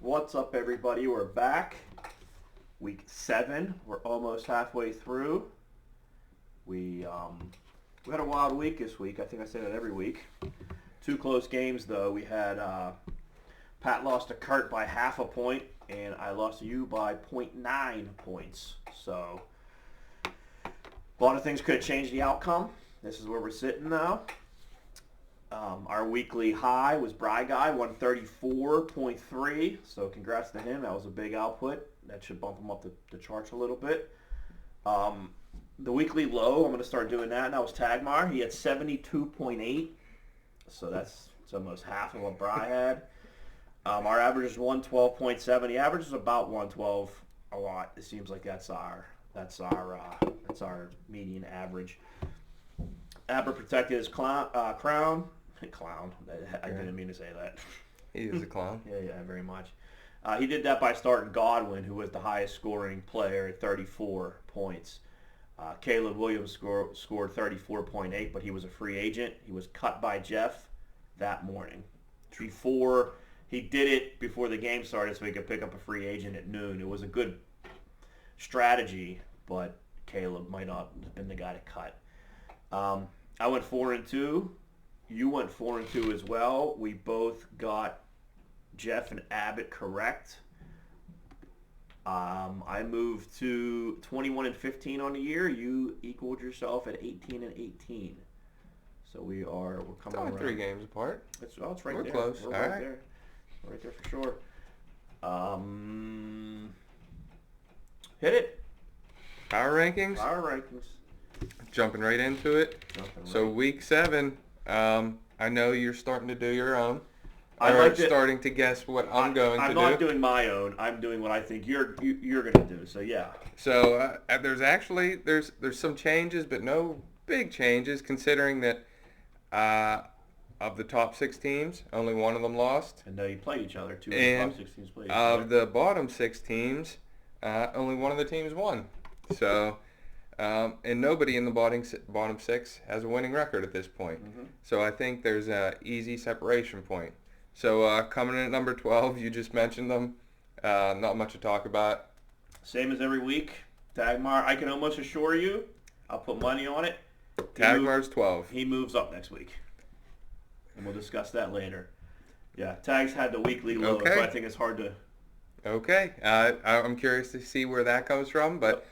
What's up, everybody? We're back. Week 7. We're almost halfway through. We had a wild week this week. I think I say that every week. 2 close games, though. We had Pat lost to Kurt by half a point, and I lost to you by 0.9 points. So a lot of things could have changed the outcome. This is where we're sitting now. Our weekly high was Bry Guy, 134.3. So congrats to him. That was a big output. That should bump him up the charts a little bit. The weekly low, I'm going to start doing that. And that was Tagmar. He had 72.8. So that's almost half of what Bry had. Our average is 112.7. The average is about 112 a lot. It seems like that's our median average. Aber protected his crown. Clown. I didn't mean to say that. He is a clown. Yeah, very much. He did that by starting Godwin, who was the highest scoring player at 34 points. Caleb Williams scored 34.8, but he was a free agent. He was cut by Jeff that morning. He did it before the game started so he could pick up a free agent at noon. It was a good strategy, but Caleb might not have been the guy to cut. I went 4-2. You went 4-2 as well. We both got Jeff and Abbott correct. I moved to 21-15 on the year. You equaled yourself at 18-18. So we're coming only around. 3 games apart. It's right We're there. close. We're All right right. there. Right there for sure. Hit it. Power rankings. Our rankings. Jumping right into it. So week 7. I know you're starting to do your own. Starting to guess what I'm going to do. I'm not doing my own. I'm doing what I think you're going to do. So yeah. So there's some changes, but no big changes considering that of the top 6 teams, only one of them lost. And you played each other. 2 of the top 6 teams played each of other. the bottom 6 teams, only one of the teams won. So, and nobody in the bottom 6 has a winning record at this point. Mm-hmm. So I think there's an easy separation point. So coming in at number 12, you just mentioned them. Not much to talk about. Same as every week. Tagmar, I can almost assure you, I'll put money on it. Tagmar's 12. He moves up next week. And we'll discuss that later. Yeah, Tags had the weekly low, Okay. so I think it's hard to... Okay. I'm curious to see where that comes from, but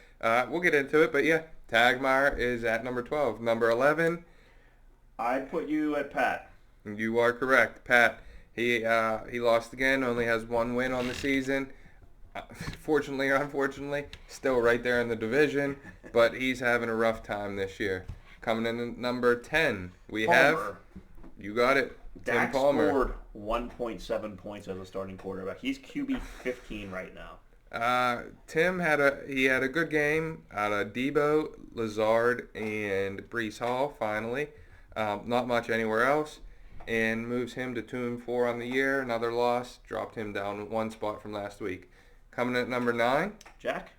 we'll get into it. But yeah, Tagmar is at number 12. Number 11. I put you at Pat. You are correct. Pat, he lost again, only has 1 win on the season. Fortunately or unfortunately, still right there in the division, but he's having a rough time this year. Coming in at number 10, we have, you got it, Tim Dak Palmer. scored 1.7 points as a starting quarterback. He's QB 15 right now. Tim had a good game out of Debo, Lazard, and Breece Hall finally. Not much anywhere else, and moves him to 2-4 on the year. Another loss, dropped him down 1 spot from last week. Coming in at number 9, Jack?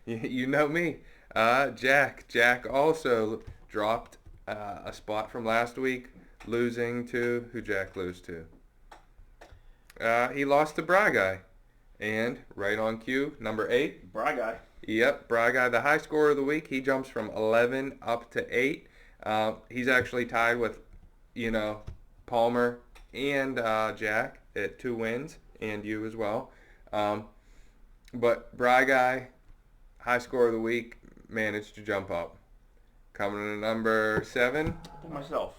You know me. Jack also dropped a spot from last week, losing to, who Jack lose to? He lost to Bry Guy. And right on cue, number 8. Bry Guy. Yep, Bry Guy, the high scorer of the week. He jumps from 11 up to 8. He's actually tied with, Palmer and Jack at 2 wins, and you as well. But Bry Guy, high scorer of the week, managed to jump up. Coming in at number 7. Myself.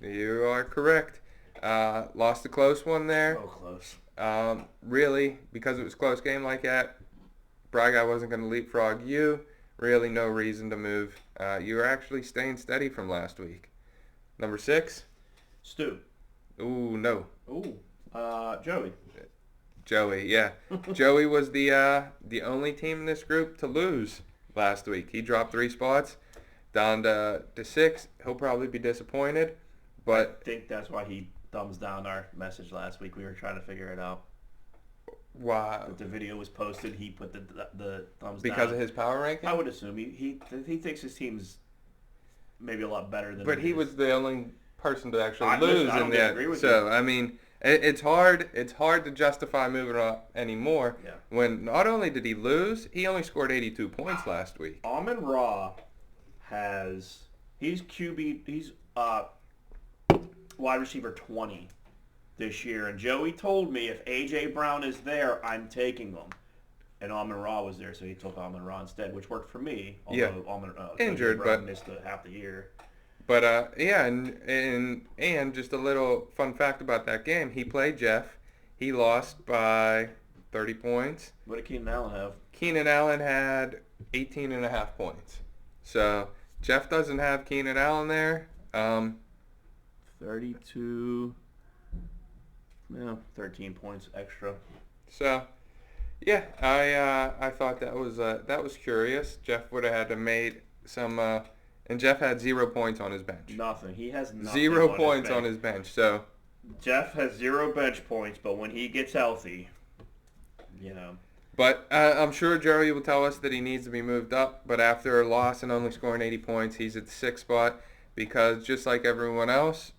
You are correct. Lost a close one there. So close. Really, because it was a close game like that, Bry Guy wasn't going to leapfrog you. Really no reason to move. You were actually staying steady from last week. Number 6. Stu. Ooh, no. Ooh. Joey. Joey, yeah. Joey was the only team in this group to lose last week. He dropped 3 spots down to 6. He'll probably be disappointed, but I think that's why he thumbs down our message last week. We were trying to figure it out. wow. But the video was posted. He put the thumbs down. Because of his power ranking? I would assume he thinks his team's maybe a lot better than. But he is. was the only person to actually Listen, lose I in don't disagree that. with So, you. I mean, It's hard. It's hard to justify moving up anymore. Yeah. When not only did he lose, he only scored 82 points last week. Amon-Ra he's wide receiver 20 this year, and Joey told me if AJ Brown is there, I'm taking him. And Amon-Ra was there, so he took Amon-Ra instead, which worked for me. Although Injured, AJ Brown but missed half the year. But and just a little fun fact about that game, he played Jeff. He lost by 30 points. What did Keenan Allen have? Keenan Allen had 18 and a half points. So Jeff doesn't have Keenan Allen there. 32. 13 points extra. So yeah, I thought that was curious. Jeff would have had to made some. And Jeff had 0 points on his bench. Nothing. He has nothing. 0 points on his bench. So Jeff has 0 bench points, but when he gets healthy, But I'm sure Joey will tell us that he needs to be moved up. But after a loss and only scoring 80 points, he's at the 6th spot because just like everyone else,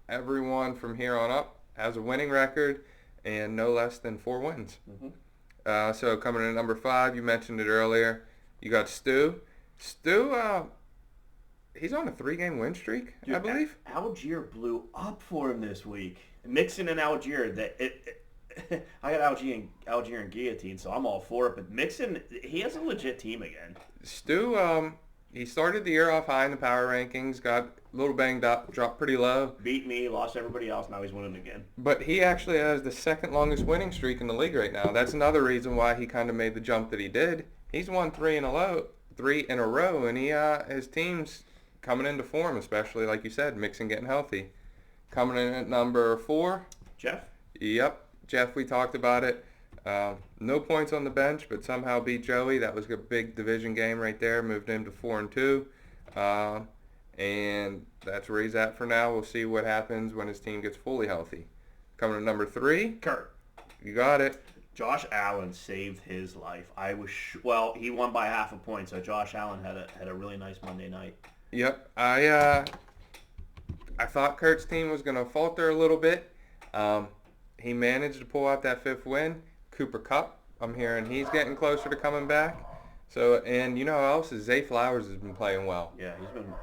everyone from here on up has a winning record and no less than 4 wins. Mm-hmm. So coming in at number 5, you mentioned it earlier. You got Stu. Stu, he's on a 3-game win streak, Dude, I believe. Algier blew up for him this week. Mixon and Algier, I got Algier and Guillotine, so I'm all for it. But Mixon, he has a legit team again. Stu, he started the year off high in the power rankings, got a little banged up, dropped pretty low. Beat me, lost everybody else, now he's winning again. But he actually has the 2nd longest winning streak in the league right now. That's another reason why he kind of made the jump that he did. He's won 3 in a row, and his team's coming into form, especially like you said, Mixon getting healthy. Coming in at number 4, Jeff? Yep, Jeff. We talked about it. No points on the bench, but somehow beat Joey. That was a big division game right there. Moved him to 4-2, and that's where he's at for now. We'll see what happens when his team gets fully healthy. Coming in at number 3, Kurt. You got it. Josh Allen saved his life. He won by half a point, so Josh Allen had a really nice Monday night. Yep, I thought Kurt's team was going to falter a little bit. He managed to pull out that 5th win. Cooper Kupp, I'm hearing he's getting closer to coming back. So, and you know who else is? Zay Flowers has been playing well. Yeah, he's been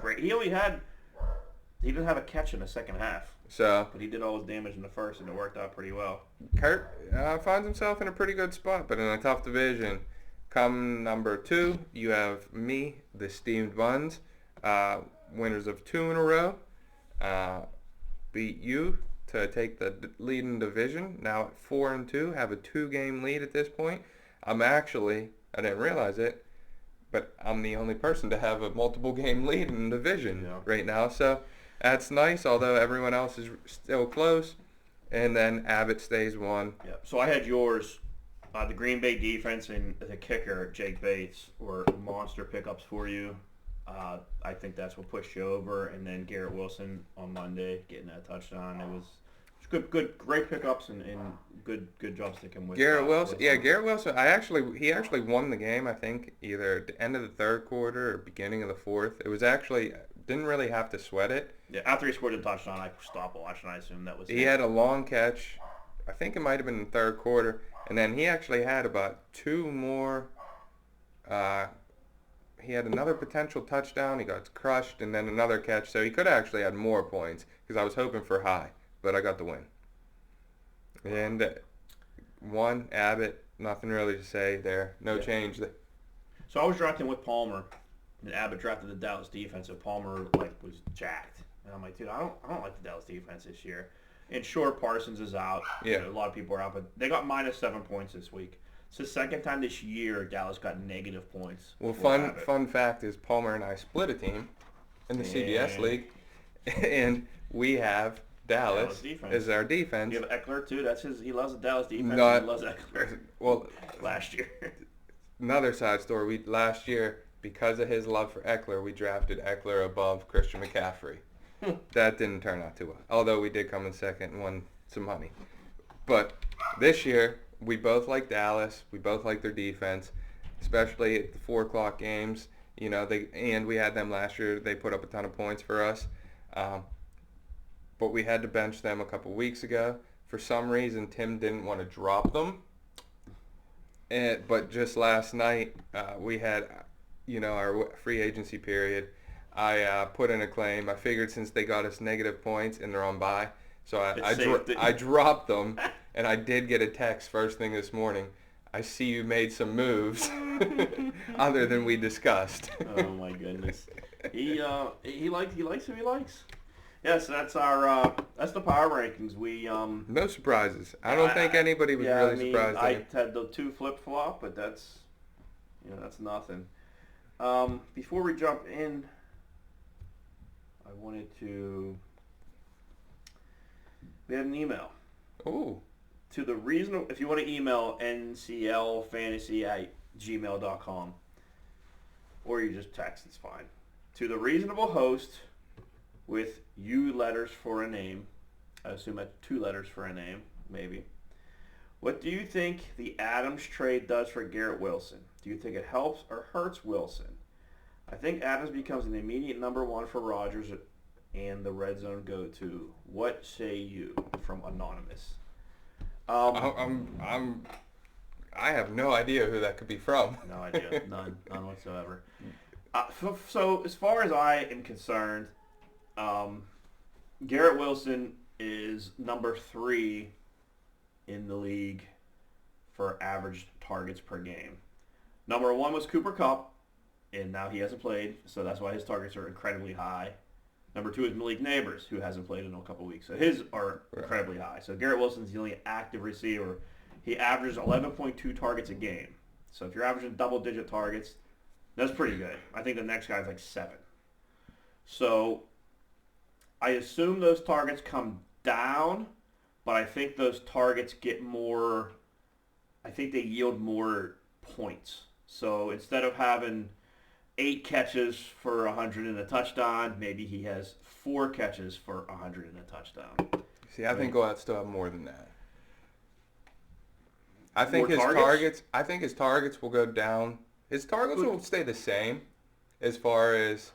great. He didn't have a catch in the second half. So, but he did all his damage in the first, and it worked out pretty well. Kurt finds himself in a pretty good spot, but in a tough division. Come number 2, you have me, the Steamed Buns, winners of 2 in a row. Beat you to take the lead in division. Now at 4-2, have a 2-game lead at this point. I didn't realize it, but I'm the only person to have a multiple game lead in the division right now. So that's nice, although everyone else is still close. And then Abbott stays 1. Yeah. So I had yours. The Green Bay defense and the kicker, Jake Bates, were monster pickups for you. I think that's what pushed you over. And then Garrett Wilson on Monday getting that touchdown. It was great pickups and good job sticking with Garrett Wilson. Yeah, Garrett Wilson. He actually won the game. I think either at the end of the 3rd quarter or beginning of the 4th. It was actually didn't really have to sweat it. Yeah, after he scored the touchdown, I stopped watching. I assume that was. He had a long catch. I think it might have been in the 3rd quarter, and then he actually had about 2 more. He had another potential touchdown. He got crushed, and then another catch. So he could have actually had more points because I was hoping for high, but I got the win. And 1, Abbott, nothing really to say there. No change. So I was drafting with Palmer, and Abbott drafted the Dallas defense, so Palmer was jacked. And I'm like, dude, I don't like the Dallas defense this year. And sure, Parsons is out. Yeah. A lot of people are out, but they got -7 points this week. It's the second time this year Dallas got negative points. Well, fun fact is Palmer and I split a team in the CBS league, and we have Dallas as our defense. You have Eckler too. That's his. He loves the Dallas defense. He loves Eckler. Well, last year. Another side story. Last year, because of his love for Eckler, we drafted Eckler above Christian McCaffrey. That didn't turn out too well. Although we did come in second and won some money. But this year, we both like Dallas. We both like their defense, especially at the 4 o'clock games. And we had them last year. They put up a ton of points for us. but we had to bench them a couple weeks ago. For some reason, Tim didn't want to drop them. But just last night, we had, our free agency period. I put in a claim. I figured since they got us negative points and they're on bye, so I dropped them, and I did get a text first thing this morning. I see you made some moves other than we discussed. Oh my goodness. He likes who he likes. Yes, that's our that's the power rankings. We no surprises. I don't think anybody was really surprised. I had the 2 flip-flop, but that's that's nothing. Before we jump in, I wanted to we had an email. Ooh. To the reasonable, if you want to email nclfantasy@gmail.com, or you just text, it's fine. To the reasonable host with U letters for a name. I assume that's 2 letters for a name, maybe. What do you think the Adams trade does for Garrett Wilson? Do you think it helps or hurts Wilson? I think Adams becomes an immediate number 1 for Rodgers and the red zone go-to. What say you? From Anonymous. I have no idea who that could be from. No idea. None whatsoever. So as far as I am concerned, Garrett Wilson is number 3 in the league for average targets per game. Number 1 was Cooper Kupp, and now he hasn't played, so that's why his targets are incredibly high. Number 2 is Malik Neighbors, who hasn't played in a couple weeks, so his are incredibly high. So Garrett Wilson's the only active receiver. He averages 11.2 targets a game. So if you're averaging double-digit targets, that's pretty good. I think the next guy's like 7. So I assume those targets come down, but I think those targets get more, I think they yield more points. So instead of having 8 catches for 100 and a touchdown, maybe he has 4 catches for 100 and a touchdown. See, I think he'll still have more than that. I think his targets will go down. His targets will stay the same as far as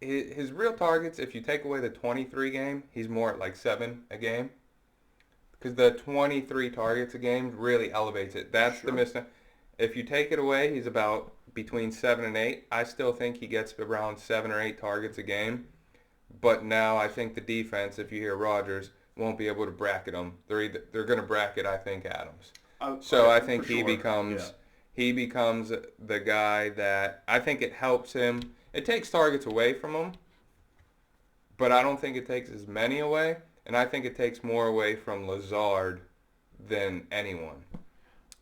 his real targets. If you take away the 23 game, he's more at like 7 a game. Because the 23 targets a game really elevates it. That's the mistake. If you take it away, he's about between 7 and 8. I still think he gets around 7 or 8 targets a game. But now I think the defense, if you hear Rodgers, won't be able to bracket him. They're going to bracket, I think, Adams. So I think he becomes the guy that I think it helps him. It takes targets away from him, but I don't think it takes as many away. And I think it takes more away from Lazard than anyone.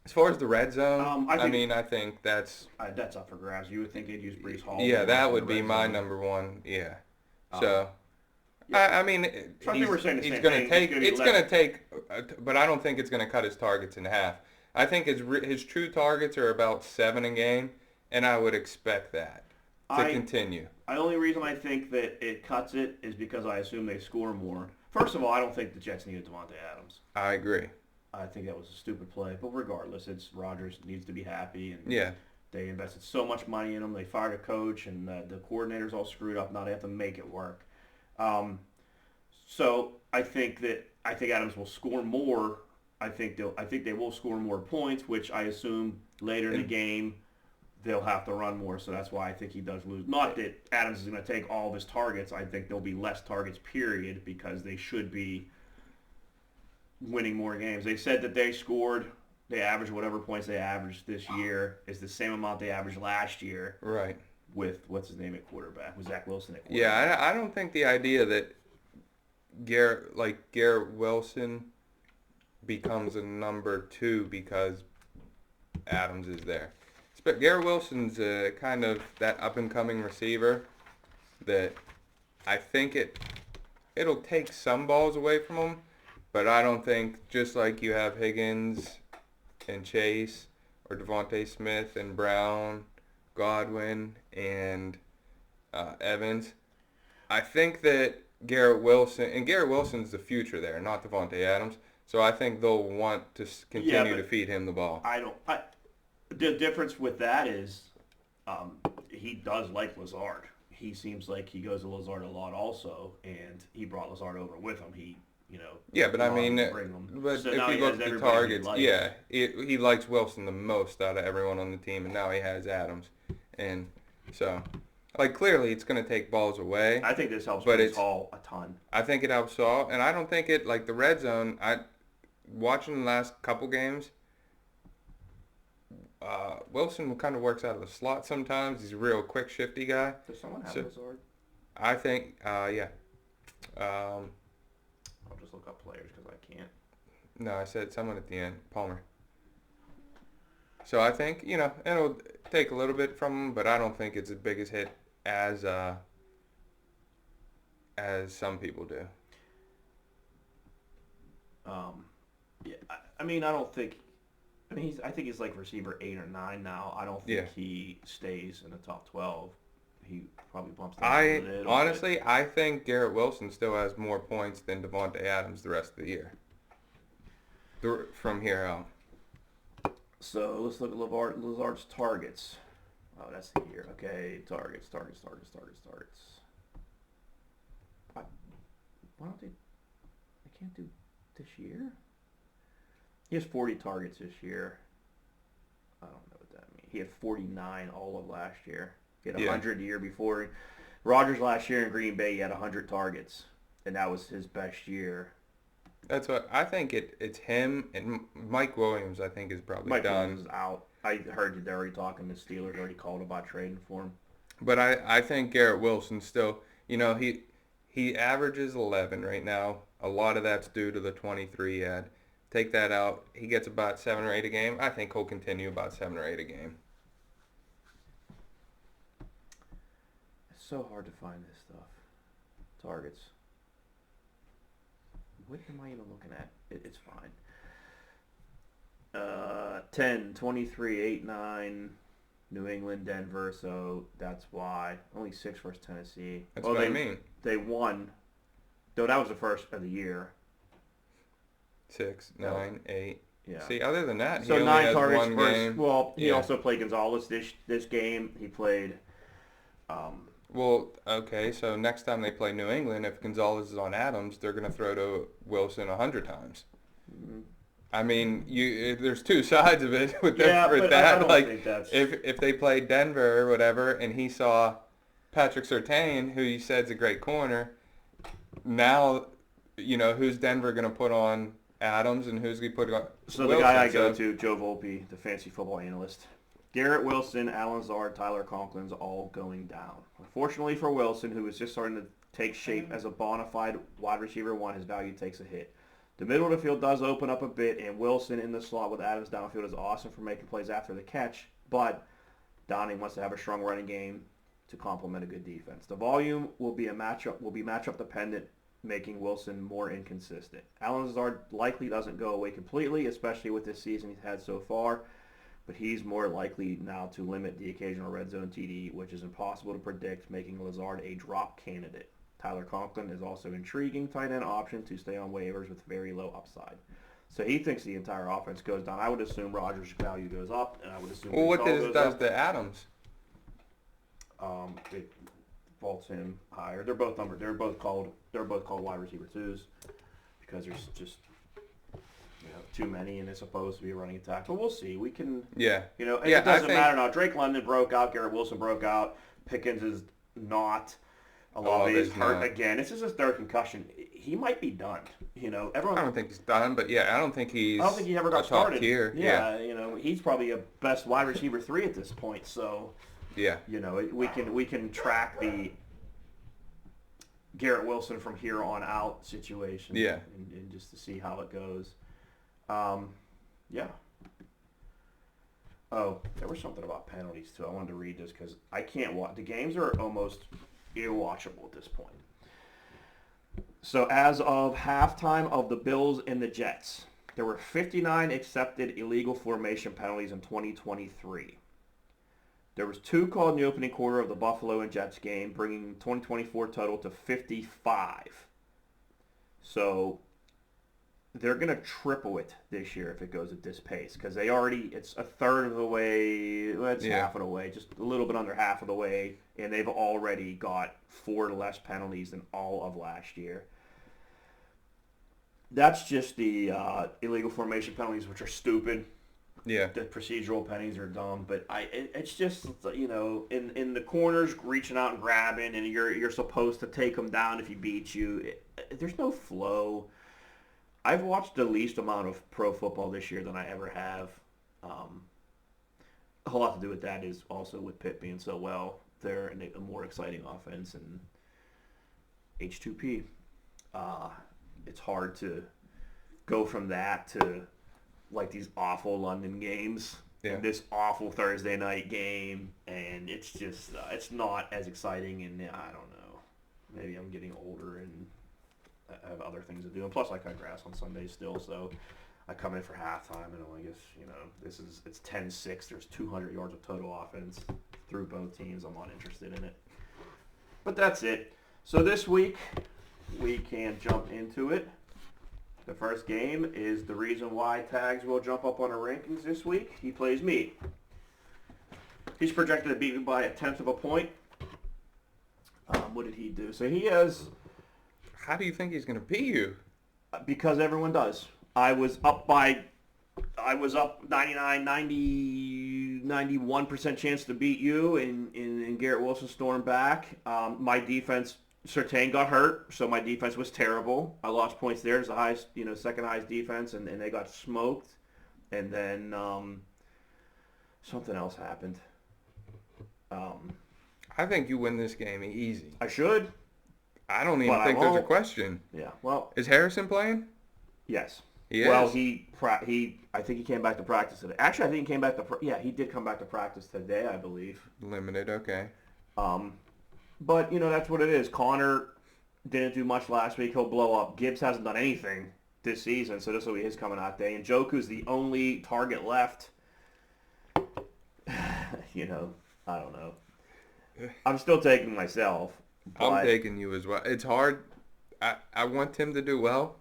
As far as the red zone, I think that's up for grabs. You would think they'd use Breece Hall. Yeah, that would be my number 1. Yeah. So, I mean, he's going to take. It's going to take, but I don't think it's going to cut his targets in half. I think his true targets are about 7 a game, and I would expect that to continue. The only reason I think that it cuts it is because I assume they score more. First of all, I don't think the Jets needed Devontae Adams. I agree. I think that was a stupid play. But regardless, Rodgers needs to be happy. And yeah. They invested so much money in him. They fired a coach, and the coordinator's all screwed up. Now they have to make it work. So I think Adams will score more. I think they will score more points, which I assume later in the game they'll have to run more. So that's why I think he does lose. Not that Adams is going to take all of his targets. I think there'll be less targets, period, because they should be winning more games. They said that they averaged whatever points they averaged this year is the same amount they averaged last year. Right. With what's his name at quarterback? With Zach Wilson at quarterback. Yeah, I don't think the idea that Garrett Wilson becomes a number 2 because Adams is there. But Garrett Wilson's kind of that up-and-coming receiver that I think it'll take some balls away from him, but I don't think, just like you have Higgins and Chase or Devontae Smith and Brown, Godwin and Evans, I think that Garrett Wilson's the future there, not Devontae Adams, so I think they'll want to continue to feed him the ball. The difference with that is he does like Lazard. he seems like he goes to Lazard a lot also, and he brought Lazard over with him. He, Yeah, but I allowed him mean, to bring him. but So if now you he look has at the everybody he targets, likes. yeah, he likes Wilson the most out of everyone on the team, and now he has Adams, and so like clearly it's going to take balls away. I think this helps But Brees it's- Hall a ton. I think it helps Saul, and I don't think it like the red zone. Watching the last couple games. Wilson kind of works out of the slot sometimes. He's a real quick, shifty guy. Does someone have So- Lazard? I think, yeah. I'll just look up players because I can't. No, I said someone at the end, Palmer. So I think, it'll take a little bit from him, but I don't think it's as big a hit as some people do. Yeah, I mean, I don't think. I mean, I think he's like receiver 8 or 9 now. I don't think Yeah. he stays in the top 12. He probably bumps down a little bit. Honestly, I think Garrett Wilson still has more points than Devontae Adams the rest of the year. From here out. So let's look at Lazard's targets. Oh, that's the year. Okay, targets. Why don't they? They can't do this year. He has 40 targets this year. I don't know what that means. He had 49 all of last year. He had 100 the year before. Rodgers last year in Green Bay, he had 100 targets, and that was his best year. That's what I think. It's him and Mike Williams. I think is probably Mike done. Williams is out. I heard they're already talking. The Steelers already called about trading for him. But I think Garrett Wilson still. He averages 11 right now. A lot of that's due to the 23 he had. Take that out, he gets about 7 or 8 a game. I think he'll continue about 7 or 8 a game. It's so hard to find this stuff. Targets. What am I even looking at? It's fine. 10, 23, 8, 9, New England, Denver, so that's why. Only 6 versus Tennessee. That's what I mean. They won. Though that was the first of the year. 6, 9, 8. Yeah. See, other than that, So he only 9 has targets one versus, game. well, he Yeah. also played Gonzalez this game. He played Well, okay, so next time they play New England, if Gonzalez is on Adams, they're going to throw to Wilson 100 times. Mm-hmm. I mean, there's two sides of it with Yeah, with but that. I don't like, think that's... if they played Denver or whatever, and he saw Patrick Surtain, who he said's a great corner, now, who's Denver going to put on Adams and who's going to put on So Wilson? the guy I go to, Joe Volpe, the fantasy football analyst. Garrett Wilson, Alan Lazard, Tyler Conklin's all going down. Unfortunately for Wilson, who is just starting to take shape as a bona fide wide receiver 1, his value takes a hit. The middle of the field does open up a bit, and Wilson in the slot with Adams downfield is awesome for making plays after the catch, but Donnie wants to have a strong running game to complement a good defense. The volume will be matchup dependent, making Wilson more inconsistent. Alan Lazard likely doesn't go away completely, especially with this season he's had so far, but he's more likely now to limit the occasional red zone TD, which is impossible to predict, making Lazard a drop candidate. Tyler Conklin is also an intriguing tight end option to stay on waivers with very low upside. So he thinks the entire offense goes down. I would assume Rodgers' value goes up, and I would assume Well, what Brees Hall this goes does up. to Adams? It vaults him higher. They're both called wide receiver 2s because there's just too many, and it's supposed to be a running attack. But we'll see. We can, Yeah. and Yeah, it doesn't I think- matter now. Drake London broke out. Garrett Wilson broke out. Pickens is not. Olave is hurt again. This is his 3rd concussion. He might be done. Everyone. I don't think he's done, but yeah, I don't think he ever got a top started. tier. Yeah, he's probably a best wide receiver 3 at this point. So, Yeah. we can track the Garrett Wilson from here on out situation. Yeah. And just to see how it goes. Yeah. Oh, there was something about penalties too. I wanted to read this because I can't watch. The games are almost irrewatchable at this point. So as of halftime of the Bills and the Jets, there were 59 accepted illegal formation penalties in 2023. There was 2 called in the opening quarter of the Buffalo and Jets game, bringing 2024 total to 55. So they're going to triple it this year if it goes at this pace because it's a third of the way, well, it's half of the way, just a little bit under half of the way, and they've already got 4 less penalties than all of last year. That's just the illegal formation penalties, which are stupid. Yeah. The procedural penalties are dumb, but it's just, in the corners reaching out and grabbing, and you're supposed to take them down if he beats you. There's no flow. I've watched the least amount of pro football this year than I ever have. A whole lot to do with that is also with Pitt being so well. They're a more exciting offense and H2P. It's hard to go from that to like these awful London games, this awful Thursday night game, and it's just it's not as exciting. And I don't know, maybe I'm getting older and I have other things to do. And plus, I cut grass on Sundays still, so I come in for halftime, and I guess it's 10-6. There's 200 yards of total offense through both teams. I'm not interested in it. But that's it. So this week, we can jump into it. The first game is the reason why Tags will jump up on our rankings this week. He plays me. He's projected to beat me by 1/10 of a point. What did he do? So he has... How do you think he's going to beat you? Because everyone does. I was up 99, 90, 91% chance to beat you, and Garrett Wilson stormed back. My defense... Surtain got hurt, so my defense was terrible. I lost points there. It's the highest, second highest defense, and they got smoked. And then something else happened. I think you win this game easy. I should. I don't even think there's a question. Yeah. Well, is Harrison playing? Yes. He is. Well, I think he came back to practice today. Actually, I think he came back to he did come back to practice today, I believe. Limited, okay. But, that's what it is. Connor didn't do much last week. He'll blow up. Gibbs hasn't done anything this season, so this will be his coming out day. And Joku's the only target left. I don't know. I'm still taking myself. I'm taking you as well. It's hard. I want Tim to do well.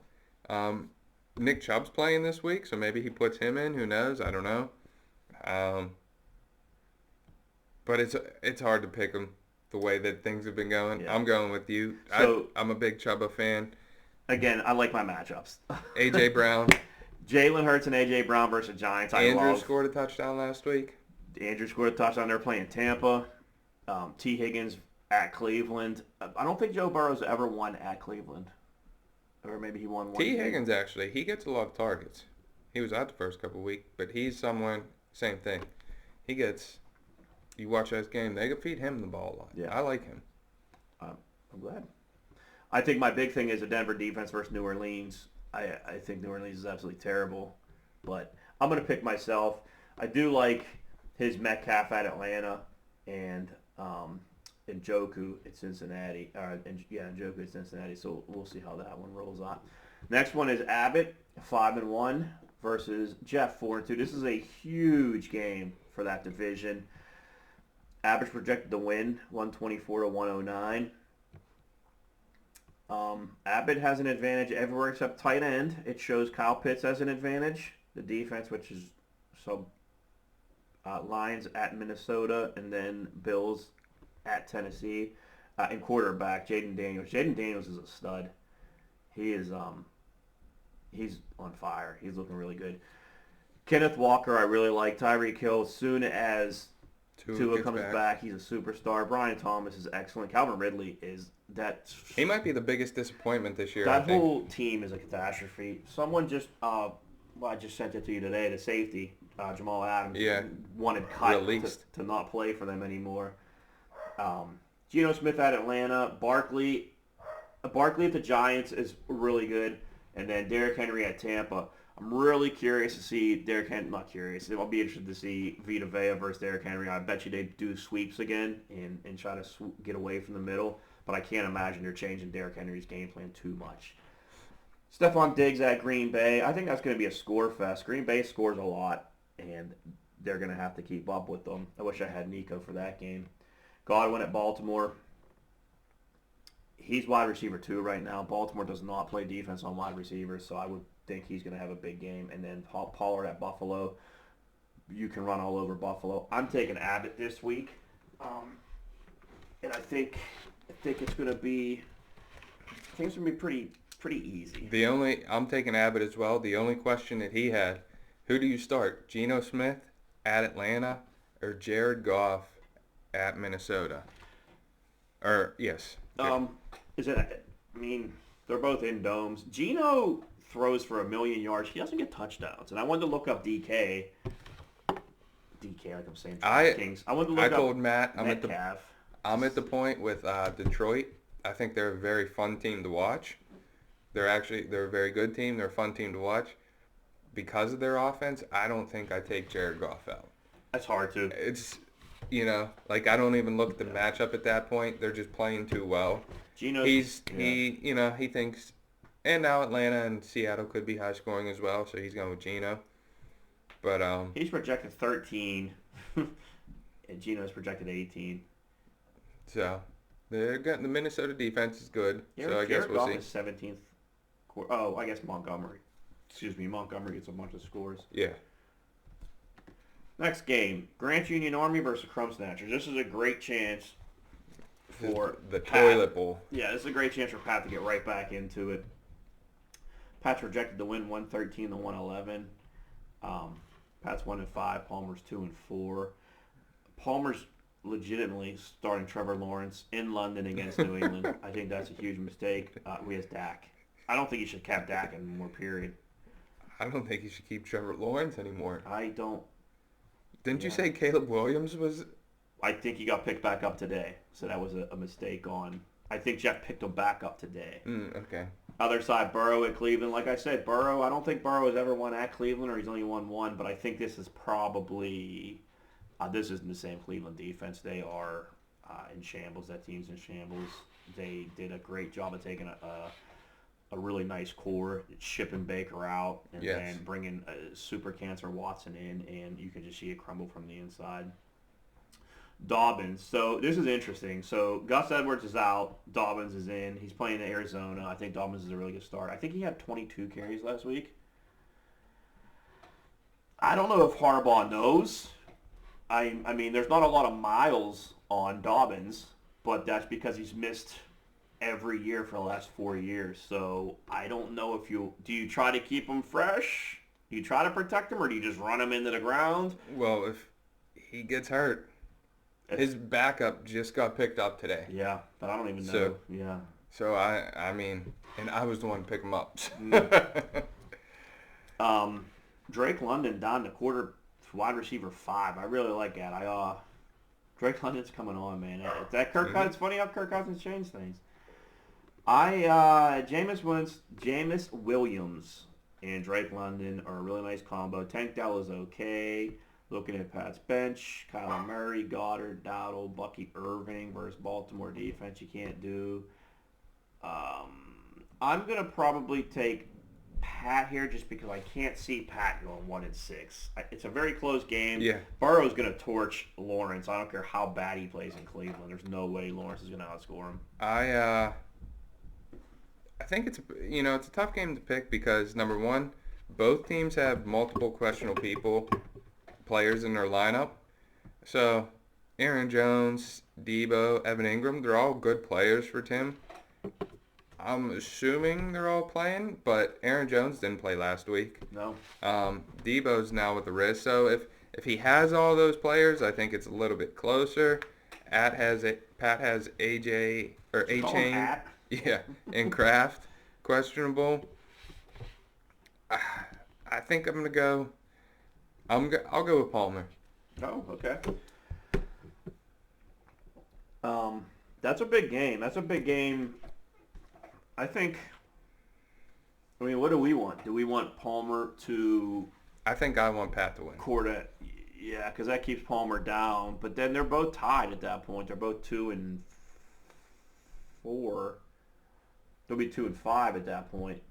Nick Chubb's playing this week, so maybe he puts him in. Who knows? I don't know. But it's hard to pick him. The way that things have been going. Yeah. I'm going with you. So, I'm a big Chubba fan. Again, I like my matchups. A.J. Brown. Jalen Hurts and A.J. Brown versus Giants. Andrew scored a touchdown last week. Andrew scored a touchdown. They're playing Tampa. T. Higgins at Cleveland. I don't think Joe Burrow's ever won at Cleveland. Or maybe he won one. T. Higgins, actually, he gets a lot of targets. He was out the first couple of weeks, but he's someone, same thing. He gets... You watch that game, they could feed him the ball a lot. Yeah. I like him. I'm glad. I think my big thing is the Denver defense versus New Orleans. I think New Orleans is absolutely terrible. But I'm going to pick myself. I do like his Metcalf at Atlanta and Njoku at Cincinnati. Njoku at Cincinnati. So we'll see how that one rolls out. Next one is Abbott, 5-1 versus Jeff, 4-2. This is a huge game for that division. Abbott's projected to win 124-109. Abbott has an advantage everywhere except tight end. It shows Kyle Pitts has an advantage. The defense, which is Lions at Minnesota, and then Bills at Tennessee. And quarterback, Jaden Daniels. Jaden Daniels is a stud. He is he's on fire. He's looking really good. Kenneth Walker, I really like. Tyreek Hill, as soon as Tua comes back, he's a superstar. Brian Thomas is excellent. Calvin Ridley he might be the biggest disappointment this year. That whole team is a catastrophe. Someone just I just sent it to you today. The safety, Jamal Adams, wanted cut to not play for them anymore. Geno Smith at Atlanta. Barkley at the Giants is really good, and then Derrick Henry at Tampa. I'm really curious to see Derrick Henry. Not curious. I'll be interested to see Vita Vea versus Derrick Henry. I bet you they do sweeps again and try to get away from the middle. But I can't imagine they're changing Derrick Henry's game plan too much. Stephon Diggs at Green Bay. I think that's going to be a score fest. Green Bay scores a lot, and they're going to have to keep up with them. I wish I had Nico for that game. Godwin at Baltimore. He's wide receiver 2 right now. Baltimore does not play defense on wide receivers, so I would think he's going to have a big game. And then Pollard at Buffalo. You can run all over Buffalo. I'm taking Abbott this week. And I think it's going to be pretty easy. I'm taking Abbott as well. The only question that he had, who do you start? Geno Smith at Atlanta or Jared Goff at Minnesota? Or yes. They're both in domes. Geno throws for 1,000,000 yards. He doesn't get touchdowns. And I wanted to look up DK. Like I'm saying, Kings. I wanted to look up. I told Matt Metcalf. I'm at the point with Detroit. I think they're a very fun team to watch. They're a very good team. They're a fun team to watch. Because of their offense, I don't think I take Jared Goff out. That's hard to. It's, I don't even look at the matchup at that point. They're just playing too well. He thinks, and now Atlanta and Seattle could be high scoring as well, so he's going with Geno. But he's projected 13, and Geno's projected 18. So the Minnesota defense is good. Yeah, so I guess we'll see. Is 17th. Oh, I guess Montgomery. Excuse me, Montgomery gets a bunch of scores. Yeah. Next game, Grants Union Army versus Crumb Snatchers. This is a great chance for the Pat. Toilet Bowl. Yeah, this is a great chance for Pat to get right back into it. Pat's projected to win 113 to 111. Pat's 1-5. Palmer's 2-4. Palmer's legitimately starting Trevor Lawrence in London against New England. I think that's a huge mistake. We has Dak. I don't think he should cap Dak anymore, period. I don't think he should keep Trevor Lawrence anymore. I don't. Didn't you say Caleb Williams was? I think he got picked back up today. So that was a mistake on. I think Jeff picked him back up today. Okay. Other side, Burrow at Cleveland. Like I said, I don't think Burrow has ever won at Cleveland, or he's only won one, but I think this is probably, this isn't the same Cleveland defense. They are in shambles. That team's in shambles. They did a great job of taking a really nice core, shipping Baker out, and then bringing super cancer Watson in, and you can just see it crumble from the inside. Dobbins. So this is interesting. So Gus Edwards is out. Dobbins is in. He's playing in Arizona. I think Dobbins is a really good start. I think he had 22 carries last week. I don't know if Harbaugh knows. I mean, there's not a lot of miles on Dobbins, but that's because he's missed every year for the last 4 years. So I don't know if do you try to keep him fresh? Do you try to protect him, or do you just run him into the ground? Well, if he gets hurt. His backup just got picked up today. Yeah, but I don't even know. Yeah. So I mean, and I was the one to pick him up. Drake London down to wide receiver 5. I really like that. Drake London's coming on, man. That Kirk Cousins. Funny how Kirk Cousins changed things. Jameis Williams and Drake London are a really nice combo. Tank Dell is okay. Looking at Pat's bench, Kyler Murray, Goddard, Dowdle, Bucky Irving versus Baltimore defense you can't do. I'm going to probably take Pat here just because I can't see Pat going 1-6. It's a very close game. Yeah. Burrow's going to torch Lawrence. I don't care how bad he plays in Cleveland. There's no way Lawrence is going to outscore him. I think it's a tough game to pick because, number one, both teams have multiple questionable players in their lineup. So Aaron Jones, Debo, Evan Ingram, they're all good players for Tim. I'm assuming they're all playing, but Aaron Jones didn't play last week. No. Debo's now with the wrist. So if he has all those players, I think it's a little bit closer. Pat has AJ or A-Chain. Yeah, and Kraft questionable. I think I'm gonna go. I'll go with Palmer. Oh, okay. That's a big game. I think. I mean, what do we want? Do we want Palmer to? I think I want Pat to win. Yeah, because that keeps Palmer down. But then they're both tied at that point. They're both 2-4. They'll be 2-5 at that point.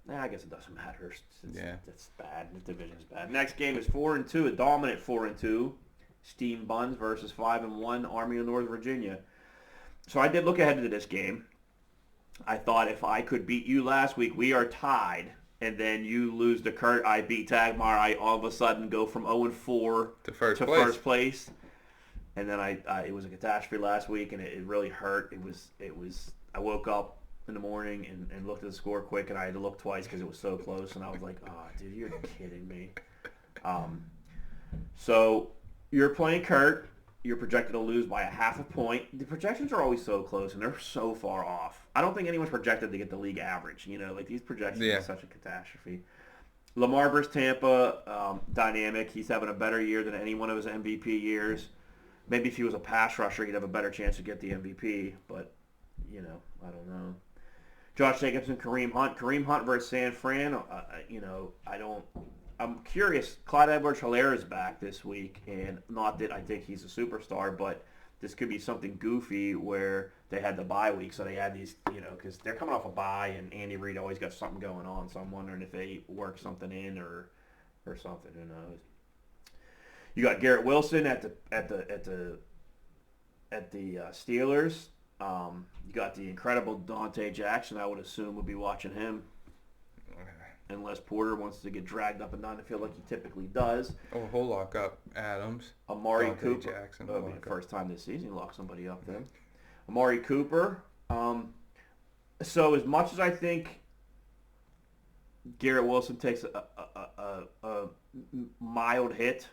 I guess it doesn't matter. It's bad. The division's bad. Next game is 4-2, a dominant 4-2. Steam Buns versus 5-1, Army of Northern Virginia. So I did look ahead to this game. I thought if I could beat you last week, we are tied. And then you lose to Kurt, I beat Tagmar. I all of a sudden go from 0-4 To first to place. first place. And then it was a catastrophe last week, and it really hurt. It was. I woke up in the morning and looked at the score quick, and I had to look twice because it was so close. And I was like, "Oh, dude, you're kidding me." So you're playing Kurt. You're projected to lose by a half a point. The projections are always so close, and they're so far off. I don't think anyone's projected to get the league average. Like these projections are such a catastrophe. Lamar versus Tampa, dynamic. He's having a better year than any one of his MVP years. Maybe if he was a pass rusher, he'd have a better chance to get the MVP. But, I don't know. Josh Jacobs and Kareem Hunt. Kareem Hunt versus San Fran. I'm curious. Clyde Edwards-Helaire is back this week, and not that I think he's a superstar, but this could be something goofy where they had the bye week, so they had these, because they're coming off a bye, and Andy Reid always got something going on. So I'm wondering if they work something in or something. Who knows? You got Garrett Wilson at the Steelers. You got the incredible Dante Jackson. I would assume would be watching him, unless Porter wants to get dragged up and down the field like he typically does. Oh, he'll lock up Adams. Amari Dante Cooper. Jackson. That'll be the first time this season he locked somebody up then. Amari Cooper. So as much as I think Garrett Wilson takes a mild hit,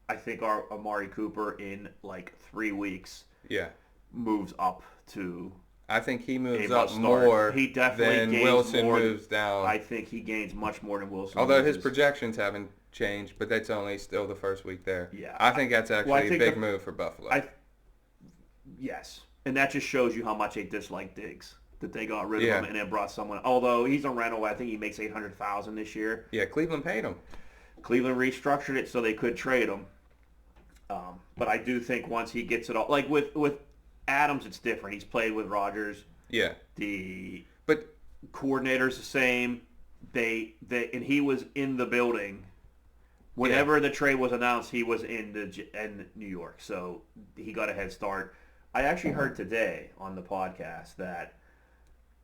I think our Amari Cooper in like 3 weeks moves up to. I think he moves a up start. more He definitely than gains Wilson more. moves down. I think he gains much more than Wilson. Although his loses. projections haven't changed, but that's only still the first week there. Yeah. I think that's actually I a think big move for Buffalo. Yes. And that just shows you how much they dislike Diggs. That they got rid of Yeah. him and then brought someone. Although he's a rental, I think he makes $800,000 this year. Yeah, Cleveland paid him. Cleveland restructured it so they could trade him. But I do think once he gets it all, like with Adams, it's different. He's played with Rodgers. Yeah. But coordinator's the same. And he was in the building. Whenever the trade was announced, he was in New York, so he got a head start. I actually heard today on the podcast that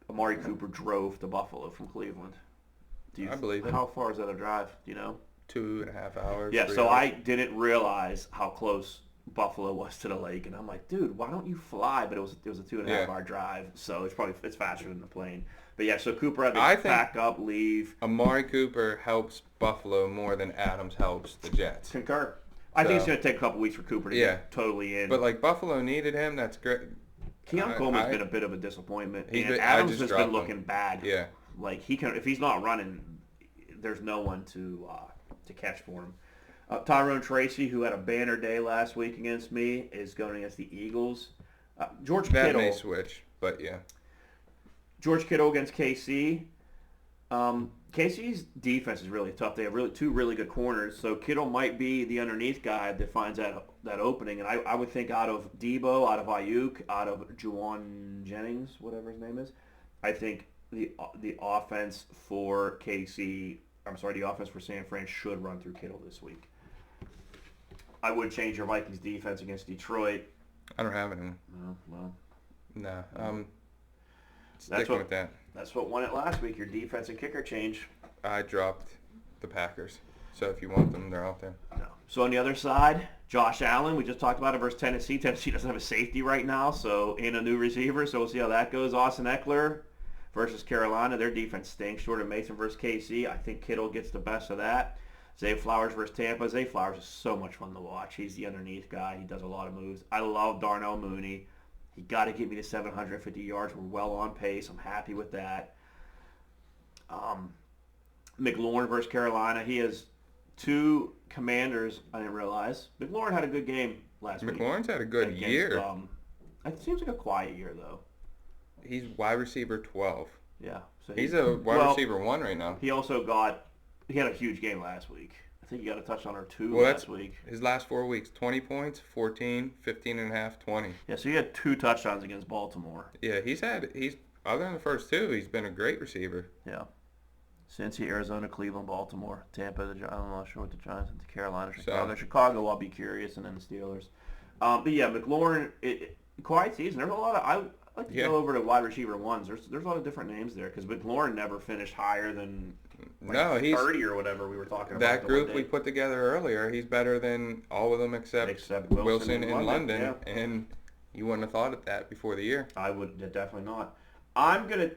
Amari Cooper drove to Buffalo from Cleveland. I believe it. How far is that a drive? Do you know? 2.5 hours. Yeah, 3 so hours. I didn't realize how close Buffalo was to the lake, and I'm like, dude, why don't you fly? But it was a 2.5 hour drive, so it's faster than the plane. But yeah, so Cooper had to pack up, leave. Amari Cooper helps Buffalo more than Adams helps the Jets. Concur. I think it's going to take a couple weeks for Cooper to get totally in. But like Buffalo needed him, that's great. Keon Coleman's been a bit of a disappointment, and I Adams just has dropped been looking bad. Yeah. Like if he's not running, there's no one to catch for him. Tyrone Tracy, who had a banner day last week against me, is going against the Eagles. George That Kittle. may switch, but yeah. George Kittle against KC. KC's defense is really tough. They have two really good corners, so Kittle might be the underneath guy that finds that opening. And I would think out of Debo, out of Ayuk, out of Juwan Jennings, whatever his name is, I think the offense for the offense for San Fran should run through Kittle this week. I would change your Vikings defense against Detroit. I don't have anyone. No, well. No. Sticking with that. That's what won it last week, your defense and kicker change. I dropped the Packers. So if you want them, they're out there. No. So on the other side, Josh Allen, we just talked about it versus Tennessee. Tennessee doesn't have a safety right now, so in a new receiver, so we'll see how that goes. Austin Eckler versus Carolina. Their defense stinks. Jordan Mason versus KC. I think Kittle gets the best of that. Zay Flowers versus Tampa. Zay Flowers is so much fun to watch. He's the underneath guy. He does a lot of moves. I love Darnell Mooney. He got to get me to 750 yards. We're well on pace. I'm happy with that. McLaurin versus Carolina. He has two Commanders. I didn't realize. McLaurin had a good game last week. McLaurin's had a good year. It seems like a quiet year, though. He's wide receiver 12. Yeah. So he's a wide receiver 1 right now. He had a huge game last week. I think he got a touchdown or two last week. His last 4 weeks, 20 points, 14, 15.5, 20. Yeah, so he had 2 touchdowns against Baltimore. Yeah, other than the first 2, he's been a great receiver. Yeah. Cincy, Arizona, Cleveland, Baltimore, Tampa, I'm not sure what the Giants, and Carolina, Chicago. Chicago, I'll be curious, and then the Steelers. But yeah, McLaurin, quiet season. There's a lot of I like to Yeah. go over to wide receiver ones. There's a lot of different names there because McLaurin never finished higher than like No, he's 30 or whatever we were talking about. that the group one we day. put together earlier. He's better than all of them Except Wilson in London, Yeah, and you wouldn't have thought of that before the year. I would definitely not. I'm gonna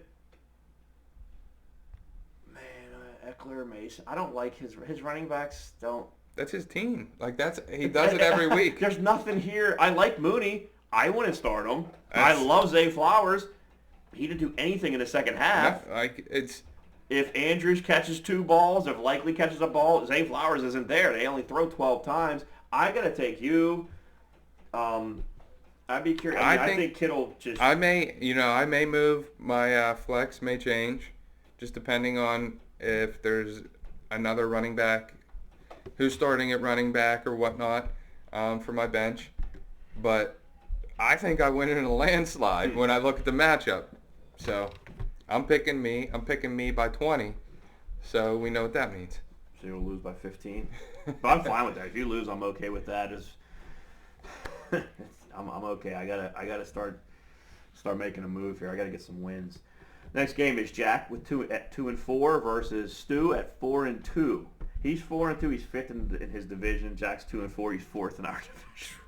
Eckler, Mason. I don't like his running backs. Don't. That's his team. He does it every week. There's nothing here. I like Mooney. I wouldn't start him. That's- I love Zay Flowers. He didn't do anything in the second half. No, it's If Andrews catches 2 balls, if Likely catches a ball, Zay Flowers isn't there. They only throw 12 times. I gotta take you. I'd be curious. I think Kittle just. I may move my flex may change, just depending on if there's another running back who's starting at running back or whatnot for my bench. But I think I win in a landslide when I look at the matchup. So I'm picking me. I'm picking me by 20. So we know what that means. So you'll lose by 15. But I'm fine with that. If you lose, I'm okay with that. I'm okay. I gotta start making a move here. I gotta get some wins. Next game is Jack with 2-4 versus Stu at 4-2. He's 4-2. He's fifth in his division. Jack's 2-4. He's fourth in our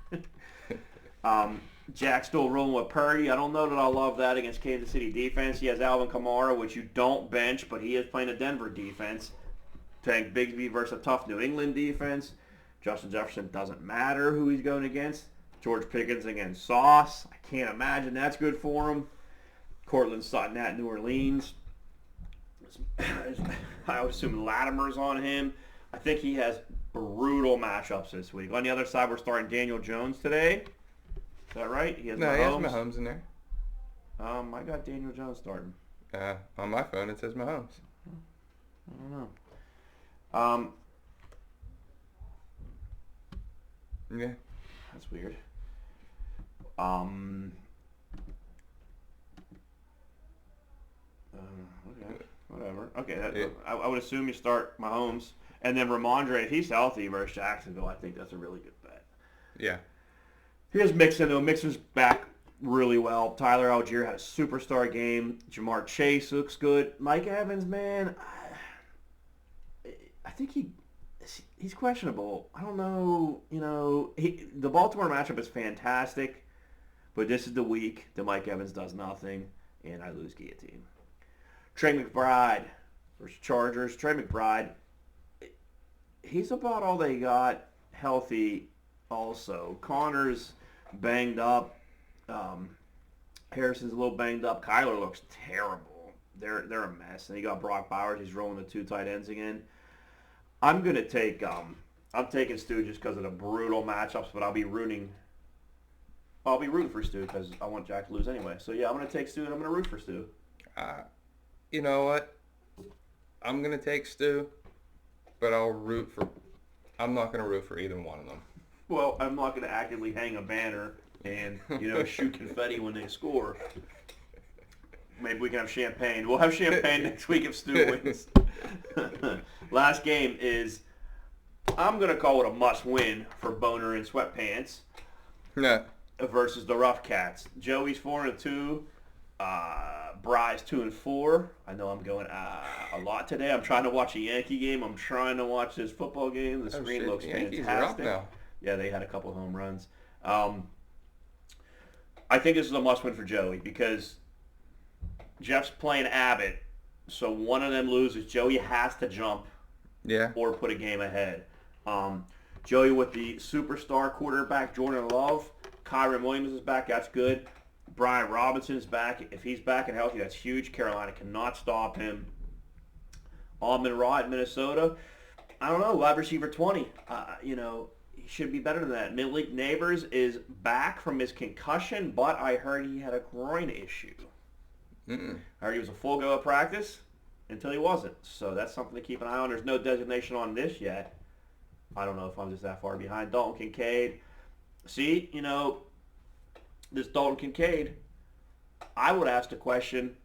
division. Jack's still rolling with Purdy. I don't know that I love that against Kansas City defense. He has Alvin Kamara, which you don't bench, but he is playing a Denver defense. Tank Bigsby versus a tough New England defense. Justin Jefferson doesn't matter who he's going against. George Pickens against Sauce. I can't imagine that's good for him. Cortland Sutton at New Orleans. I would assume Latimer's on him. I think he has brutal matchups this week. On the other side, we're starting Daniel Jones today. Is that right? He has No, he has Mahomes in there. I got Daniel Jones starting. On my phone, it says Mahomes. I don't know. Yeah. That's weird. Okay, whatever. Okay, I would assume you start Mahomes, and then Ramondre, if he's healthy versus Jacksonville, I think that's a really good bet. Yeah. Here's Mixon, though. Mixon's back really well. Tyler Algier had a superstar game. Jamar Chase looks good. Mike Evans, man, I think he's questionable. I don't know. The Baltimore matchup is fantastic, but this is the week that Mike Evans does nothing, and I lose guillotine. Trey McBride versus Chargers. Trey McBride, he's about all they got healthy also. Connor's banged up. Harrison's a little banged up. Kyler looks terrible. They're a mess. And you got Brock Bowers. He's rolling the 2 tight ends again. I'm going to take I'm taking Stu just because of the brutal matchups, but I'll be rooting for Stu because I want Jack to lose anyway. So yeah, I'm going to take Stu and I'm going to root for Stu. You know what? I'm going to take Stu, but I'm not going to root for either one of them. Well, I'm not going to actively hang a banner and, shoot confetti when they score. Maybe we can have champagne. We'll have champagne next week if Stu wins. Last game is, I'm going to call it a must-win for Boner and Sweatpants Yeah. versus the Rough Cats. Joey's 4-2. Bry's 2-4. I know I'm going a lot today. I'm trying to watch a Yankee game. I'm trying to watch this football game. The screen looks Yankees fantastic. are up now. Yeah, they had a couple home runs. I think this is a must-win for Joey because Jeff's playing Abbott, so one of them loses. Joey has to jump Yeah. or put a game ahead. Joey with the superstar quarterback, Jordan Love. Kyron Williams is back. That's good. Brian Robinson is back. If he's back and healthy, that's huge. Carolina cannot stop him. Amon-Ra at Minnesota. I don't know. Wide receiver 20. He should be better than that. Malik Neighbors is back from his concussion, but I heard he had a groin issue. I heard he was a full go at practice until he wasn't. So that's something to keep an eye on. There's no designation on this yet. I don't know if I'm just that far behind. Dalton Kincaid. See, this Dalton Kincaid, I would ask the question,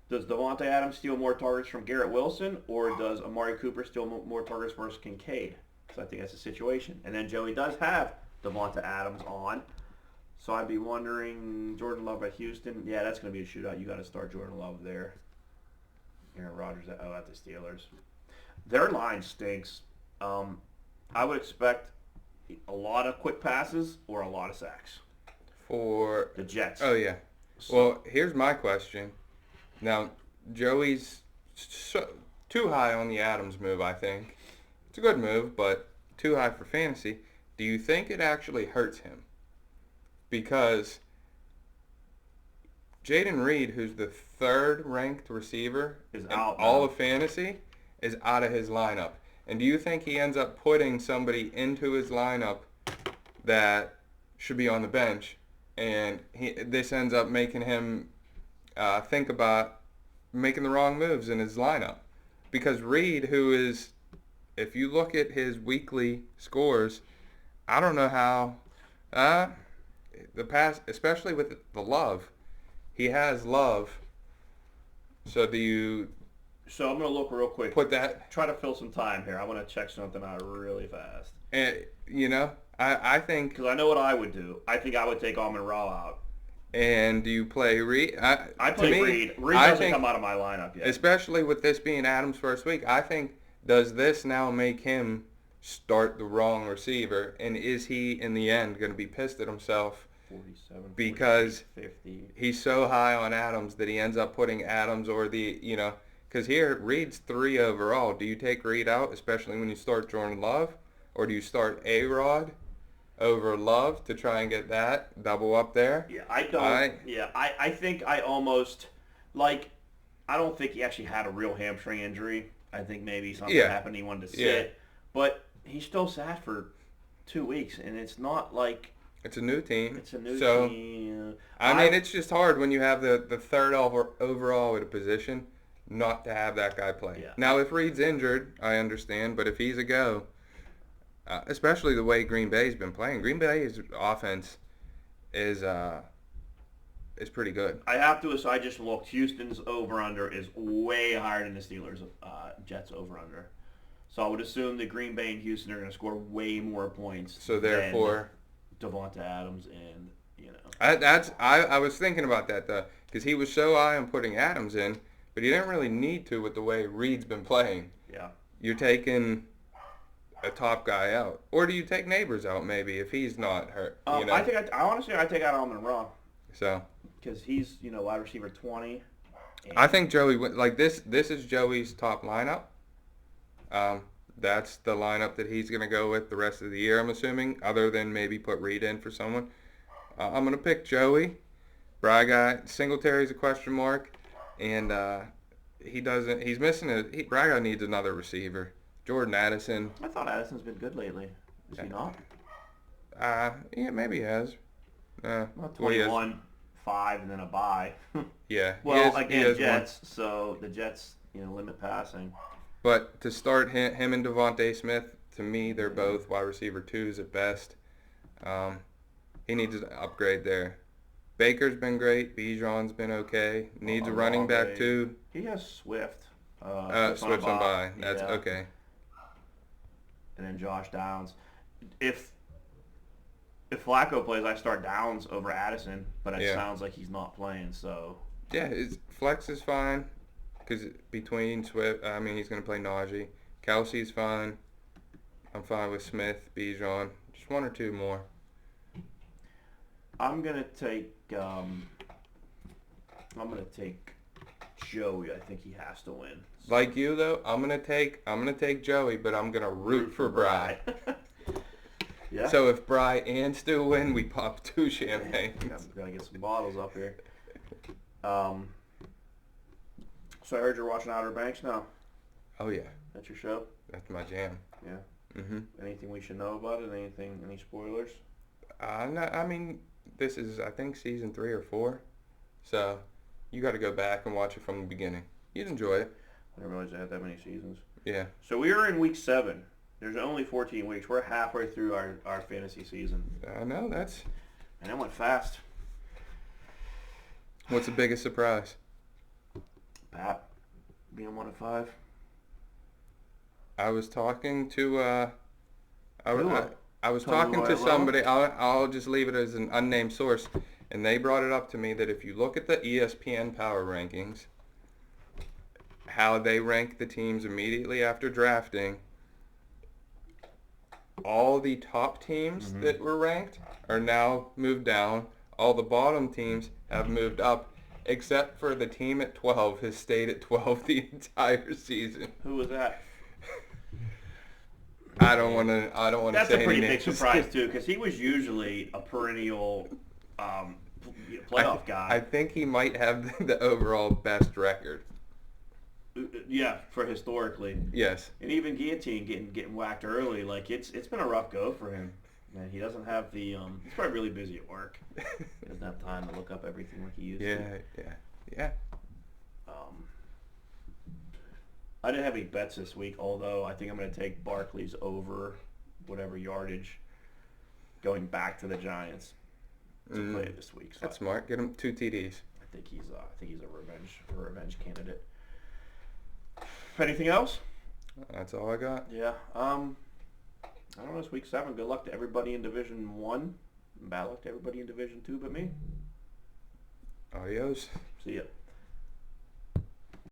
does Devontae Adams steal more targets from Garrett Wilson, or does Amari Cooper steal more targets versus Kincaid? So I think that's the situation. And then Joey does have Devontae Adams on. So I'd be wondering, Jordan Love at Houston. Yeah, that's going to be a shootout. You got to start Jordan Love there. Aaron Rodgers at the Steelers. Their line stinks. I would expect a lot of quick passes or a lot of sacks. For The Jets. Oh yeah. So, Well, here's my question. Now, Joey's too high on the Adams move, I think. It's a good move, but too high for fantasy. Do you think it actually hurts him? Because Jaden Reed, who's the third ranked receiver Is in out all now. of fantasy, is out of his lineup. And do you think he ends up putting somebody into his lineup that should be on the bench, and this ends up making him think about making the wrong moves in his lineup? Because Reed, who is, if you look at his weekly scores, I don't know how the past, especially with the Love, he has Love. So do you So I'm going to look real quick. put that? Try to fill some time here. I want to check something out really fast. And I think. Because I know what I would do. I think I would take Amon Ra out. And do you play Reed? I play to me, Reed. Reed I doesn't think, come out of my lineup yet. especially with this being Adams' first week, I think, does this now make him start the wrong receiver? And is he, in the end, going to be pissed at himself 47, because 50. he's so high on Adams that he ends up putting Adams or because here, Reed's 3 overall. Do you take Reed out, especially when you start Jordan Love? Or do you start A-Rod over Love to try and get that double up there? Yeah, I don't. I think I almost, I don't think he actually had a real hamstring injury. I think maybe something happened. He wanted to sit. Yeah. But he still sat for 2 weeks, and it's not like It's a new team. it's a new So, team. I mean, it's just hard when you have the third overall at a position not to have that guy play. Yeah. Now, if Reed's injured, I understand, but if he's a go, especially the way Green Bay's been playing, Green Bay's offense is pretty good. I have to. So I just looked. Houston's over/under is way higher than the Steelers' Jets over/under. So I would assume that Green Bay and Houston are going to score way more points. So therefore, than Devonta Adams and I was thinking about that though, because he was so high on putting Adams in, but he didn't really need to with the way Reed's been playing. Yeah. You're taking a top guy out, or do you take Neighbors out maybe if he's not hurt? I think I honestly take out Amon Ra So because he's wide receiver 20. I think Joey this. This is Joey's top lineup. That's the lineup that he's going to go with the rest of the year, I'm assuming, other than maybe put Reed in for someone. I'm going to pick Joey. Braga, Singletary's a question mark, and he's missing Braga needs another receiver. Jordan Addison. I thought Addison's been good lately. Is he not? Yeah, maybe he has. Well, he is. 21, 5, and then a bye. Yeah. Well, he again, has Jets, so the Jets, limit passing. But to start him and Devontae Smith, to me, they're both wide receiver 2s at best. He needs an upgrade there. Baker's been great. Bijan's been okay. Needs a running back too. He has Swift. Swift's on bye. Yeah. That's okay. And then Josh Downs. If Flacco plays, I start Downs over Addison, but it sounds like he's not playing. So yeah, his flex is fine because between Swift, he's going to play Najee. Kelsey's fine. I'm fine with Smith, Bijan. Just one or two more. I'm gonna take Joey. I think he has to win. Like you though, I'm gonna take Joey, but I'm gonna root for Bry. Yeah. So if Bry and Stu win, we pop 2 champagne. Gotta get some bottles up here. So I heard you're watching Outer Banks now. Oh yeah, That's your show. that's my jam. Yeah. Mhm. Anything we should know about it? Any spoilers? No, this is I think season 3 or 4, so you got to go back and watch it from the beginning. You'd enjoy it. I didn't realize they had that many seasons. Yeah. So we are in week 7. There's only 14 weeks. We're halfway through our fantasy season. I know that's. And it went fast. What's the biggest surprise? Pat being 1 of 5. I was talking to. I was Tell me talking why to I love somebody. I'll just leave it as an unnamed source, and they brought it up to me that if you look at the ESPN Power Rankings, how they rank the teams immediately after drafting, all the top teams Mhm. that were ranked are now moved down. All the bottom teams have moved up, except for the team at 12 has stayed at 12 the entire season. Who was that? I don't want to. I don't want to That's a say pretty any big names. surprise too, because he was usually a perennial playoff guy. I think he might have the overall best record. Yeah, for historically, Yes. and even Guillotine getting whacked early. Like it's been a rough go for him. Man, he doesn't have the. He's probably really busy at work. He doesn't have time to look up everything like he used to. Yeah. Um, I didn't have any bets this week, although I think I'm going to take Barkley's over whatever yardage going back to the Giants to play this week. So That's smart. Get him 2 TDs. I think he's a revenge candidate. Anything else? That's all I got. Yeah. I don't know. It's week 7. Good luck to everybody in Division 1. Bad luck to everybody in Division 2 but me. Adios. See ya.